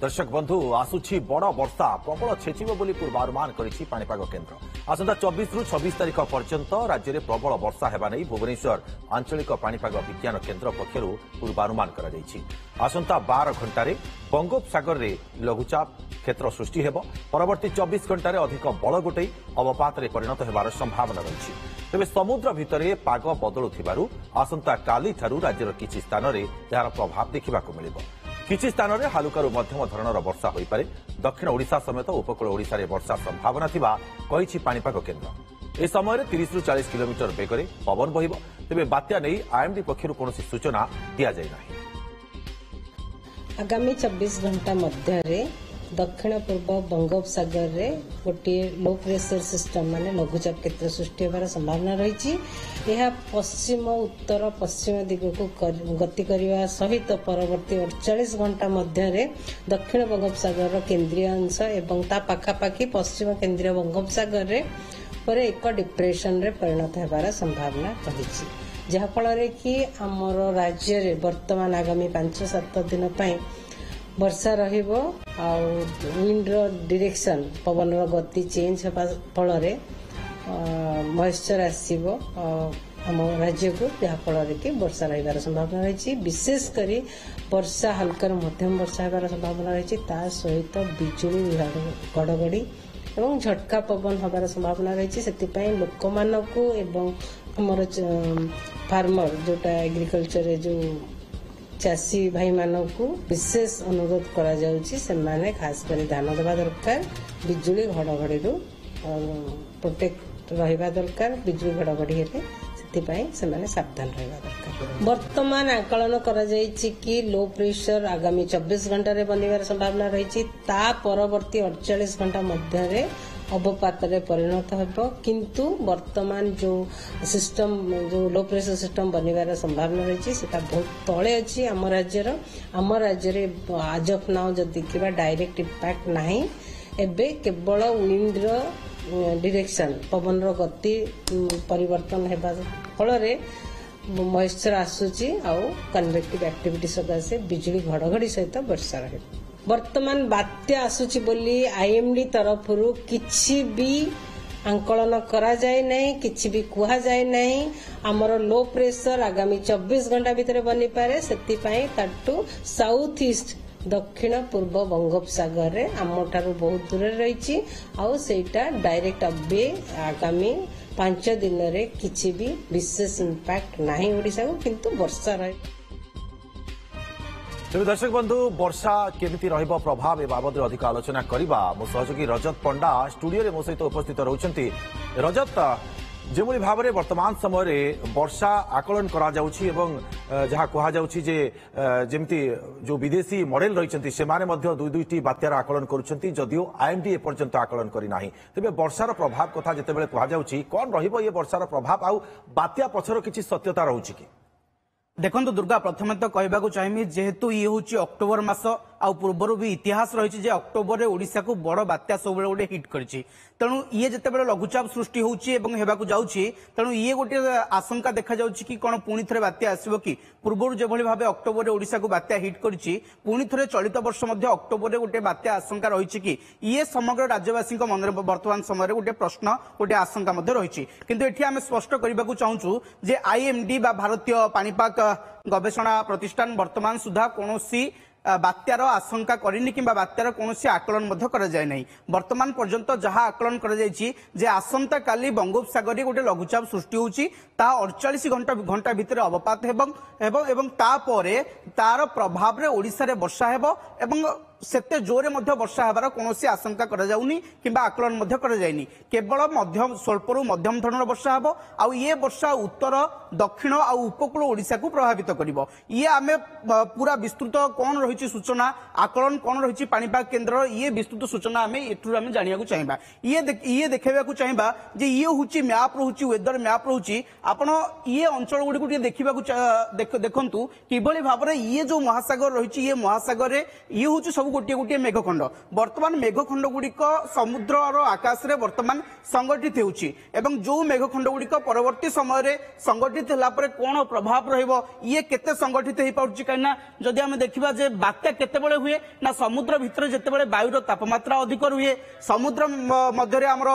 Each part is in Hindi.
दर्शक बंधु आसुछि बड़ वर्षा प्रबल छेचिब बोली पूर्वानुमान करिछि पाणीपाग केन्द्र। आसंता 24 रु 26 तारिख पर्यंत राज्य में प्रबल वर्षा हेबा नै भुवनेश्वर आंचलिक पाणीपाग विज्ञान केन्द्र पक्षरु पूर्वानुमान करा जायछि। आसंता 12 घंटारे बंगोपसागर रे लघुचाप क्षेत्र सृष्टि हेब। परवर्ती 24 घंटारे अधिक बल गोटे अवपात रे परिणत हेबार संभावना रहिछि। तेबे समुद्र भितरे पाग बदलुथिबारु आसंता काली ठारू राज्यर किछि स्थान रे यार प्रभाव देखिबाकू मिलिबो। किछि स्थान में हालुकारु मध्यम धरणर वर्षा हो पारे। दक्षिण ओडिशा समेत उपकूल ओडिशा रे वर्षा संभावना थिबा कहिछि पाणीपाग केन्द्र। ए समय 30 रु 40 किलोमीटर बेगरे पवन बहिब। तेबे बात्या नै आईएमडी पक्षरु कोनोसी सूचना दिया जाय नाही। आगामी 24 घंटा मध्य दक्षिण पूर्व बंगोपसागर रे गोटे लो प्रेशर सिस्टम माने लघुचाप क्षेत्र सृष्टि होबार संभावना रही। यह पश्चिम उत्तर पश्चिम दिग को गति करने सहित परवर्ती 48 घंटा मध्य दक्षिण बंगोपसागर केन्द्रीय अंश एवं ता पाखापाखि पश्चिम केन्द्रीय बंगोपसागर रे पर एक डिप्रेशन रे परिणत होबार संभावना रही, जहाँफल कि आमर राज्य रे वर्तमान आगामी 5-7 दिन पई वर्षा रहिबो। विंड्र डिरेक्शन पवन गति चेंज होगा फल मॉइस्चर आसीबो आम राज्य को, जहाँफल कि वर्षा रहिबार संभावना रही। विशेषकर वर्षा हल्कार मध्यम वर्षा होबार संभावना रही। ता सहित बिजुली घड़घड़ी एवं झटका पवन होबार संभावना रही। से लोक मानकु एवं हमर फार्मर जोटा एग्रीकल्चर जो चाषी भाई मानकु विशेष अनुरोध करा जाउछि, से माने खास कर ध्यान देवा दरकार। बिजुली घड़घड़ी प्रोटेक्ट रहिबा दरकार। बिजुली घड़घड़ी हेले से माने सावधान रहिबा दरकार। वर्तमान आकलन करा जायछि कि लो प्रेशर आगामी 24 घंटा रे बनिबार संभावना रही। ता परवर्ती 48 घंटा मध्य रे अवपात रे परिणत होबो। किंतु वर्तमान जो सिस्टम जो लो प्रेशर सिस्टम बनिबार संभावना रही सेटा बहुत तळे अछि आम राज्य रे आज ऑफ नाउ जब देखिबा डायरेक्ट इंपैक्ट नाही। एबे केवल विंड डिरेक्शन पवन गति परिवर्तन हेबा फल रे मॉइस्चर आसुची आउ कन्वेक्टिव एक्टिविटी सकाशे बिजुली घड़घड़ी सहित वर्षा रहे। वर्तमान बात्या आसुची बोली आईएमडी तरफरु किछि भी आंकलन करा जाय नहीं, किछि भी कुहा जाय नहीं। हमर लो प्रेशर आगामी 24 घंटा भीतर बनी पारे। सेति पई ताटू साउथ ईस्ट दक्षिण पूर्व बंगोपसागर रे आमठारु बहुत दूर रही। आउ सेटा डायरेक्ट अबे आगामी 5 दिन रे किछि भी विशेष इंपैक्ट नाही ओडिसा को, किंतु वर्षा रहे। तेज दर्शक बंधु वर्षा केमिति रहिबो प्रभाव ए बाबद अधिक आलोचना करिबा। मो सहयोगी रजत पंडा स्टूडियो रे मो सहित उपस्थित रहउछंती। रजत, जेमोली भाव में वर्तमान समय रे वर्षा आकलन करा जाउछि एवं जहाँ कहा जाउछि जे जेमती जो विदेशी मॉडल रहिछंती सेमाने मध्य दुईटी बात्यार आकलन करूछंती, जदियो आईएमडी ए पर्यंत आकलन करी नाही। तेबे वर्षार प्रभाव कथा जेतेबेले कहा जाउछि कोन रहिबो ये वर्षार प्रभाव आउ बात्या पछर किछि सत्यता रहउछि कि? देखो दुर्गा प्रथम तो कहवाक चाहिए जेहेतु ये हूँ अक्टोबर मास आ पूर्वर भी इतिहास रही अक्टोबर में ओडिशा को बड़ बात्या सब गोटे हिट करी। तेणु ये जिते लघुचाप सृष्टि होगाक जाऊँगी तेणु ये गोटे आशंका देखा जाउछि कि कौन पुणी थे बात्या आसो कि पूर्वर जो भाव अक्टोबर में ओडिशा को बात्या हिट करी पुणी थे चलित वर्ष अक्टोबर में गोटे बात्या आशंका रही कि ये समग्र राज्यवासी मन में वर्तमान समय गोटे प्रश्न गोटे आशंका रही। किंतु एठी आम स्पष्ट करने को चाहूँ जे आईएमडी बा भारतीय पाणीपाग गवेषणा प्रतिष्ठान वर्तमान सुधा कौन बात्यार आशंका करनी कि बात्यार कौन आकलन कर जाए नहीं। वर्तमान पर्यंत जहां आकलन कर आसंता काली बंगोपसागर गोटे लघुचाप सृष्टि होची ता 48 घंटा भितर अवपात एवं तापरे तार प्रभाव रे ओडिशा रे वर्षा हेबो एवं सेते जोरे मध्य वर्षा हेबार कोनोसी आशंका करा जाउनी किंबा आकलन मध्य करा जायनी। केवल मध्यम स्वल्परू मध्यम धरणर वर्षा हेबो आउ ये वर्षा उत्तर दक्षिण आ उपकूल ओडिशा को प्रभावित करिवो। ये आमे पूरा विस्तृत कोन रहिछि सूचना आकलन कोन रहिछि पाणीपाग केन्द्र ये विस्तृत सूचना आमे एठुर आमे जानिया को चाहिबा। ये देखेबा को चाहिबा जे ये होछि मैप रहुछि वेदर मैप रहुछि आपण ये अंचल गुडी को देखिबा को देखंतु किभली भाबरे ये जो महासागर रहिछि ये महासागर रे ये होछि सब सब गोटे गोटे मेघखंड बर्तमान मेघखंड गुड़िक समुद्र आकाश रे बर्तमान संगठित होउची एवं जो मेघखंड गुड़िक परवर्ती समय संगठित होला परे कोन प्रभाव रहइबो ये केते संगठित हेई पाउची कहिना जदि हम देखिबा जे बात्या केतेबेले हुए ना समुद्र भितर जेतेबेले वायुर तापमात्रा अधिक रुहे समुद्र मध्य हमर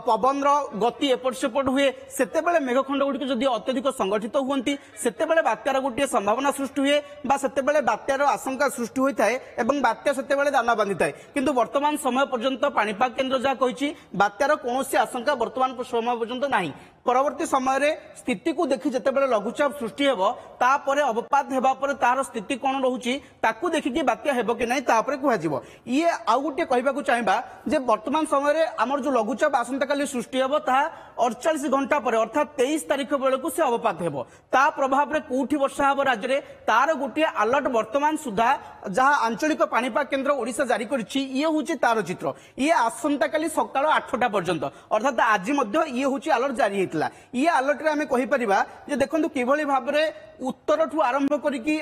पवन गति एपट सेपट हुए सेतेबेले मेघखंड गुड़िक जदि अत्यधिक संगठित हुअंती सेतेबेले बात्यार गोटे संभावना सृष्टि हुए बा सेतेबेले बात्यार आशंका सृष्टि होइताए एवं बात्या सेतेबेले दाना बांधिताए किंतु वर्तमान समय पर्यंत पाणीपाग केन्द्र जहा कहिछि बात्यार कोनोसी आशंका वर्तमान समय पर्यंत नाही परवर्ती समय स्थिति को देखि जेतेबेले लघुचाप सृष्टि हेबो तापरे अवपात हेबा परे तार स्थिति कोन रहउछि ताकू देखिकि बात्या हेबो कि नाही तापरे कुहाजिबो ये आउ गोटे कहबाकू चाहिबा जे वर्तमान समय हमर जो लघुचाप आसंता काली सृष्टि हेबो ता 48 घंटा पर अर्थात 23 तारिख बेलू से अवपात हेबो ता प्रभाव रे कोठी वर्षा हेबो राज्य रे तार गोटे अलर्ट वर्तमान सुधा जहां आंचलिक पाणीपाग केन्द्र ओडिशा जारी करछि ये होछि तार चित्र ये आसंता काली सकाळ 8टा पर्यंत अर्थात आज मध्य ये होछि अलर्ट जारी हेतला ये अलर्ट रे हमें कहि परिबा जे देखंतु किभली भाव रे उत्तर ठू आरंभ करिकि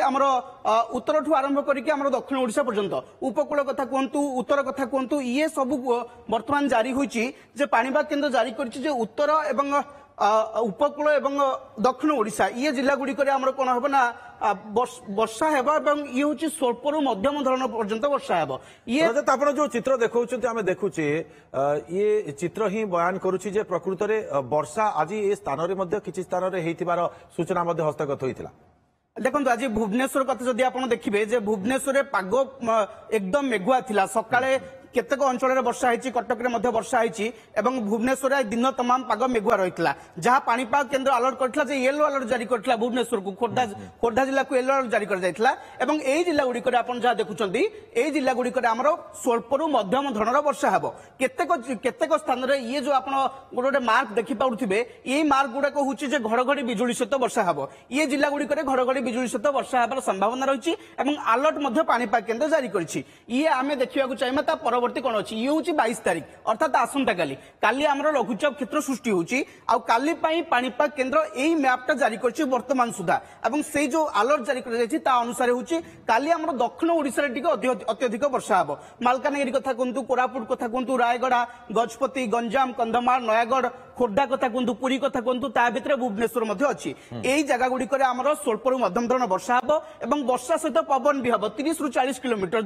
हमर दक्षिण ओडिशा पर्यंत उपकूल कथा कहंतु उत्तर कथा कहंतु ये सब वर्तमान जारी होछि जे पाणीपाग केन्द्र जारी करछि जे उत्तर एवं उपकूल एवं दक्षिण ओडिशा ये जिला गुडी करे हमर कोन होबो ना वर्षा हेबा एवं ये होछि स्वल्परु मध्यम धरण पर्यंत वर्षा हेबो ये रजत आपण जो चित्र देखौछन्ते हमें देखुचे ये चित्र ही बयान करूछि जे प्रकृत रे वर्षा आज ए स्थान रे मध्य किछि स्थान रे हेतिबार सूचना मध्य हस्तगत होइतिला देखो आज भुवनेश्वर कथा जदि आपण देखिबे जे भुवनेश्वर पाग एकदम मेघुआ थिला सकाळे केतेक अंचल वर्षा होती कटक में वर्षा होती भुवनेश्वर दिन तमाम पाग मेघुआ रही जहाँ पाणीपाग केन्द्र अलर्ट करथिला जे येलो अलर्ट जारी करथिला भुवनेश्वर को खोर्धा जिला को येलो अलर्ट जारी कर जायथिला एवं एई जिला गुडी करे आपण जहाँ देखुचंती एई जिला गुडी करे हमर स्वल्परु मध्यम धरणर वर्षा हेबो केतेक स्थान रे ये जो आपण गोटे मार्क देखि पाउथिबे एई मार्क गुडा को होची जे घड़घड़ी बिजुली सहित वर्षा हेबो ये जिला गुडी करे घड़घड़ी बिजुली सहित वर्षा हेबार संभावना रहिछि एवं अलर्ट मध्य पाणीपाग केन्द्र जारी करछि ये आमे देखिबा को चाहिमा ता परवर्ती कोन अछि ये होछि 22 तारिख अर्थात आसंता काली हमर लघुचाप क्षेत्र सृष्टि होछि आ काली पई पाणीपाग केन्द्र एई मैपटा जारी करछि वर्तमान सुधा एवं से जो अलर्ट जारी कर जायछि ता अनुसार होछि काली हमर दक्षिण ओडिसा रे टिके अत्यधिक वर्षा हबो मालकानगिरी कथा कोंतु कोरापुट कथा कोंतु रायगड़ा गजपति गंजाम कंधमाल नयागढ़ खोर्धा कथा कोंतु पुरी कथा कोंतु ता भितरे भुवनेश्वर मध्ये अछि एई जगह गुडी करे हमर स्वल्परु मध्यम धरण वर्षा हबो एवं वर्षा सहित पवन भी हबो 30 रु 40 किलोमीटर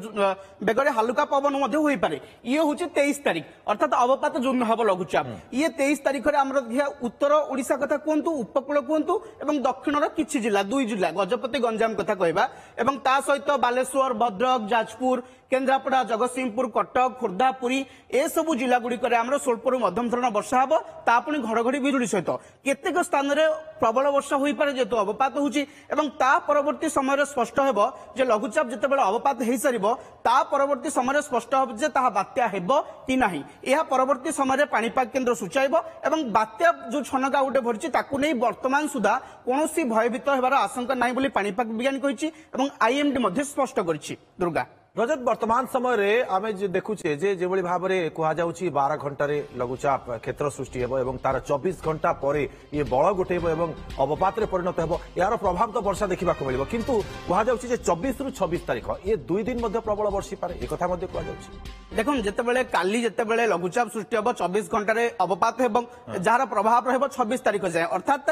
बेगरे हल्का पवन मध्ये होई पारे ये हूँ 23 तारिख अर्थात अवपात जून हम लघुचाप ये 23 तारिख में उत्तर ओडिशा कथा कहतु उपकूल कहतु एवं दक्षिण किछि जिला 2 जिला गजपति गंजाम कथा कहबा एवं ता सहित बालेश्वर भद्रक जाजपुर केन्द्रापड़ा जगतसिंहपुर कटक खोर्धा पुरी ए सबु जिला गुडी करे हमर स्वल्परु मध्यम धरण वर्षा हबो ता पुनी घड़घड़ी बिजुली सहित केतेक स्थान रे प्रबल वर्षा होई पारे जेतु अवपात होउची एवं ता परवर्ती समय स्पष्ट हेबो जे लघुचाप जेतेबेले अवपात हेई सारिबो ता परवर्ती समय स्पष्ट हेबो जे ताहा बात्या हेबो कि नाही एहा परवर्ती समय पाणीपाग केन्द्र सूचाइबो एवं बात्या जो छनका उठे भरची ताकू नै वर्तमान सुधा कोनोसी भयभीत हेबार आशंका नाही बोली पाणीपाग विज्ञानी कहिछि एवं आईएमडी मध्ये स्पष्ट करिछि दुर्गा रजत वर्तमान समय आम देखुचे जे भाव में कहुच्छी 12 घंटे लघुचाप क्षेत्र सृष्टि हेब तार 24 घंटा पर ये बल गोटेब और अवपात परिणत हो यार प्रभाव तो वर्षा देखा मिले किंतु कहुच्छे 24 रु 26 तारिख ये 2 दिन प्रबल वर्षी पारे एक देखो जितेबाला काली जितेबाला लघुचाप सृष्टि हम 24 घंटे अवपात जार प्रभाव रहा 26 तारिख जाए अर्थात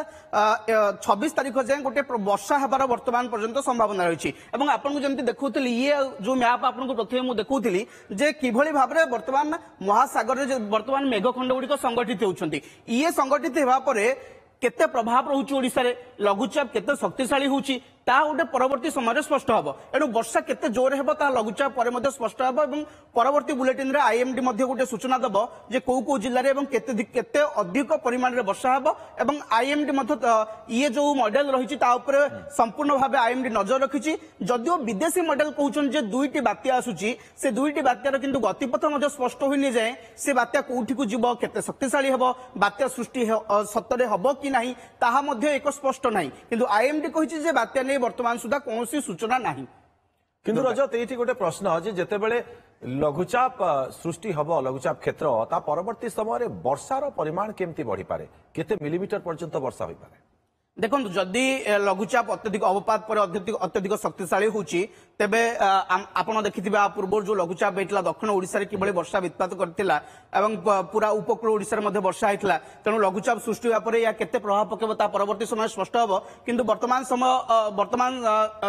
26 तारिख जाए गोटे वर्षा हेबार वर्तमान पर्यंत संभावना रही आपको जमी देखुली ये जो मैप आपको प्रथम मुझे देखुली जे किभली भाव में वर्तमान महासागर वर्तमान मेघखंड गुड़िक संगठित होती ये संगठित होगा केते प्रभाव रोचे ओडिशा रे लघुचाप केते शक्तिशाली होची ता गोटे परवर्ती समय स्पष्ट हम एणु वर्षा केते जोर हेबो ता लघुचाप पर मध्य स्पष्ट हम और परवर्ती बुलेटिन रे आईएमडी मध्य गोटे सूचना दबो जे को जिल्ला रे केते केते अधिक परिमाण रे वर्षा हेबो एवं आईएमडी मध्य ये जो मॉडल रही ता ऊपर संपूर्ण भाव आईएमडी नजर रखिछि जदियो विदेशी मॉडल कहउछन जे दुईटी बात्या आसुची से दुईटी बात्यार किंतु गतिपथ मध्य स्पष्ट होई नै जाय से बात्या कोठी को जीवो केते शक्तिशाली हेबो बात्या सृष्टि सत्तरे हबो कि नाही ताहा मध्य एक स्पष्ट नाही किंतु आईएमडी कहिछि जे बात्या नै वर्तमान सुधा कौनसी सूचना नहीं किंतु रजत ये गोटे प्रश्न जेतेबेले लघुचाप सृष्टि हम लघुचाप क्षेत्र परवर्ती समय वर्षार परिमाण केमती बढ़ी पारे केते मिलीमीटर पर्यंत वर्षा होई पारे देखो जदि लघुचाप अत्यधिक अवपात पर अत्यधिक शक्तिशाली होची तेबे आपण देखिथिबे आ पूर्व जो लघुचाप हेतला दक्षिण ओडिसा रे किबळे वर्षा वित्पात करथिला एवं पूरा उपकूल ओडिसा रे मध्ये वर्षा हेतला तेणु लघुचाप सृष्टि होया परे या केते प्रभाव पकेबो ता परवर्ती समय स्पष्ट हबो किंतु वर्तमान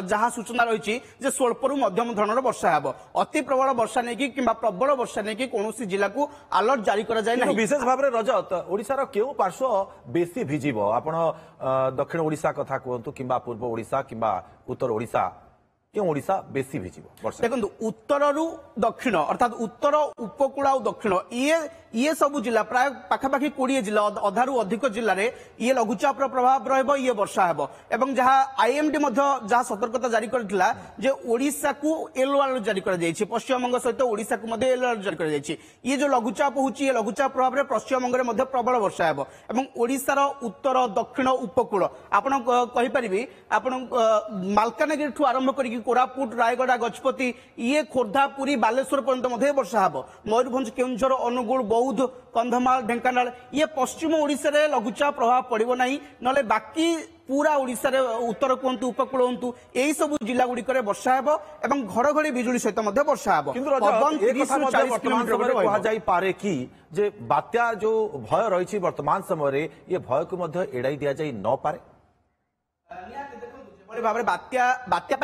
जहा सूचना रहिछि जे स्वल्परु मध्यम धरणर वर्षा हबो अति प्रबल वर्षा नै कि किबा प्रबल वर्षा नै कि कोनोसी जिल्ला को अलर्ट जारी करा जाय नै विशेष भाव में रजत ओडिसा रो केउ पार्श्व बेसी भिजिबो आपण दक्षिण ओडिसा कथा कहतु किंबा पूर्व ओडिसा किंबा उत्तर ओडिसा क्यों ओडिसा बेसी भिजिबो वर्षा देखो उत्तरु दक्षिण अर्थात उत्तर उपकूल और दक्षिण ये सब जिला प्राय पाखापाखि 20 जिला अधारू अधिक जिले में ये लघुचाप प्रभाव रहिबो ये वर्षा हेबो एवं जहां आईएमडी जहां सतर्कता जारी करथिला जे ओडिसा को येलो अलर्ट जारी कर जायछि पश्चिम बंग सहित ओडिसा को मध्ये येलो अलर्ट जारी कर जायछि ये जो लघुचाप होछि ये लघुचाप प्रभाव रे पश्चिम बंग रे मध्ये प्रबल वर्षा हेबो एवं ओडिसा रो उत्तर दक्षिण उपकूल आपण कहि परिबि आपण मालकानगिरी ठु आरंभ करी कोरापुट रायगड़ा गजपति ये खोर्धा पुरी बालेश्वर पर्यंत मध्ये वर्षा हेबो मयूरभंज केउंझर अनुगुल बौद्ध कंधमाल ढेंकानाल ये पश्चिम ओडिसा रे लघुचाप प्रभाव पड़िबो नाही नले बाकी पूरा ओडिसा रे उत्तर कोंतु उपकूल होंतु एई सब जिल्ला गुडी करे वर्षा हेबो एवं घड़घड़ी बिजुली सहित मध्ये वर्षा हेबो किंतु एक कथा मध्ये वर्तमान समय कहा जाई पारे कि जे बात्या जो भय रहिछि वर्तमान समय रे ये भय को मध्ये एडाई दिया जाई न पारे भाव बात्या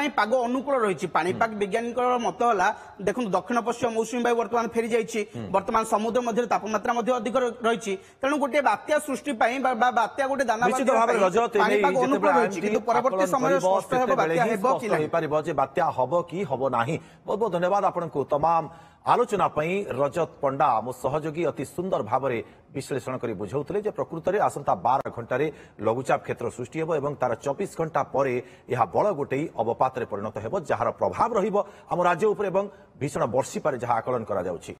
पाग अनुकूल रही पानीपाग वैज्ञानिक मत है देखो दक्षिण पश्चिम मौसुमी वायु वर्तमान फेरी जाइए वर्तमान समुद्र मध्य तापमात्रा अधिक रही तेणु गोटे बात्या सृष्टि बात्या गोटे दाना परवर्ती समय बात्या हम कि हम ना बहुत बहुत धन्यवाद आपको तमाम आलोचना रजत पंडा मो सहयोगी अति सुंदर भाव में विश्लेषण कर बुझाऊले प्रकृत में आसंता 12 घंटे लघुचाप क्षेत्र सृष्टि हेबो एवं तार 24 घंटा पर यह बड़ गोटे अवपात परिणत हेबो जार प्रभाव रहिबो आम राज्य उपर एवं भीषण वर्षी पारे जहाँ आकलन करा जाउछि।